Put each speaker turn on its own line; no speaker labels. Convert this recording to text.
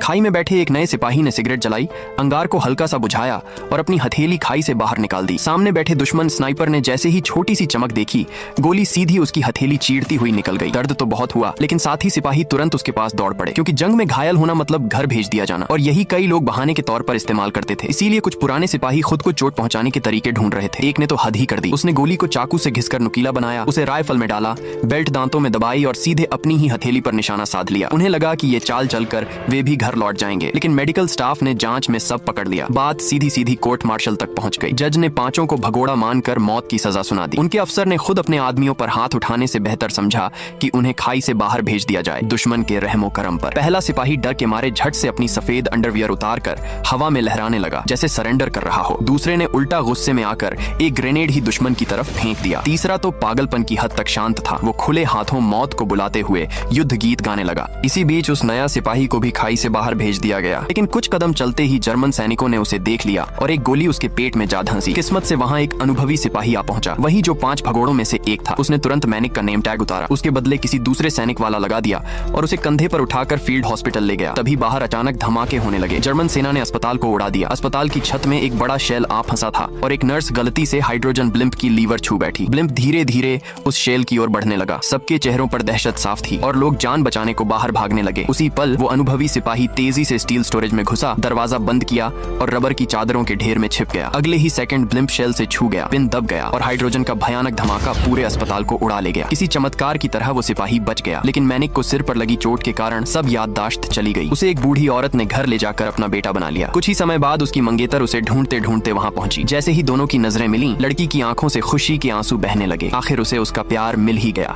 खाई में बैठे एक नए सिपाही ने सिगरेट जलाई, अंगार को हल्का सा बुझाया और अपनी हथेली खाई से बाहर निकाल दी। सामने बैठे दुश्मन स्नाइपर ने जैसे ही छोटी सी चमक देखी, गोली सीधी उसकी हथेली चीरती हुई निकल गई। दर्द तो बहुत हुआ, लेकिन साथ ही सिपाही तुरंत उसके पास दौड़ पड़े, क्योंकि जंग में घायल होना मतलब घर भेज दिया जाना, और यही कई लोग बहाने के तौर पर इस्तेमाल करते थे। इसीलिए कुछ पुराने सिपाही खुद को चोट पहुंचाने के तरीके ढूंढ रहे थे। एक ने तो हद ही कर दी, उसने गोली को चाकू से घिसकर नुकीला बनाया, उसे राइफल में डाला, बेल्ट दांतों में दबाई और सीधे अपनी ही हथेली पर निशाना साध लिया। उन्हें लगा कि ये चाल चलकर वे भी घर लौट जाएंगे, लेकिन मेडिकल स्टाफ ने जांच में सब पकड़ लिया। बात सीधी सीधी कोर्ट मार्शल तक पहुंच गई। जज ने पांचों को भगोड़ा मानकर मौत की सजा सुना दी। उनके अफसर ने खुद अपने आदमियों पर हाथ उठाने से बेहतर समझा कि उन्हें खाई से बाहर भेज दिया जाए, दुश्मन के रहमो करम पर। पहला सिपाही डर के मारे झट से अपनी सफेद अंडरवियर उतारकर हवा में लहराने लगा, जैसे सरेंडर कर रहा हो। दूसरे ने उल्टा गुस्से में आकर एक ग्रेनेड ही दुश्मन की तरफ फेंक दिया। तीसरा तो पागलपन की हद तक शांत था, वो खुले हाथों मौत को बुलाते हुए युद्ध गीत गाने लगा। इसी बीच उस नया सिपाही को भी खाई से बाहर भेज दिया गया, लेकिन कुछ कदम चलते ही जर्मन सैनिकों ने उसे देख लिया और एक गोली उसके पेट में जा धंसी। किस्मत से वहां एक अनुभवी सिपाही आ पहुंचा, वही जो 5 भगोड़ों में से एक था। उसने तुरंत मैनिक का नेम टैग उतारा, उसके बदले किसी दूसरे सैनिक वाला लगा दिया और उसे कंधे पर उठाकर फील्ड हॉस्पिटल ले गया। तभी बाहर अचानक धमाके होने लगे। जर्मन सेना ने अस्पताल को उड़ा दिया। अस्पताल की छत में एक बड़ा शेल आ फंसा था और एक नर्स गलती से हाइड्रोजन ब्लिम्प की लीवर छू बैठी। ब्लिम्प धीरे धीरे उस शेल की ओर बढ़ने लगा। सबके चेहरों पर दहशत साफ थी और लोग जान बचाने को बाहर भागने लगे। उसी पल वो अनुभवी सिपाही तेजी से स्टील स्टोरेज में घुसा, दरवाजा बंद किया और रबर की चादरों के ढेर में छिप गया। अगले ही सेकंड ब्लिम्प शेल से छू गया, पिन दब गया और हाइड्रोजन का भयानक धमाका पूरे अस्पताल को उड़ा ले गया। किसी चमत्कार की तरह वो सिपाही बच गया, लेकिन मैनिक को सिर पर लगी चोट के कारण सब याददाश्त चली गई। उसे एक बूढ़ी औरत ने घर ले जाकर अपना बेटा बना लिया। कुछ ही समय बाद उसकी मंगेतर उसे ढूंढते ढूंढते वहां पहुंची। जैसे ही दोनों की नजरें मिली, लड़की की आंखों से खुशी के आंसू बहने लगे। आखिर उसे उसका प्यार मिल ही गया।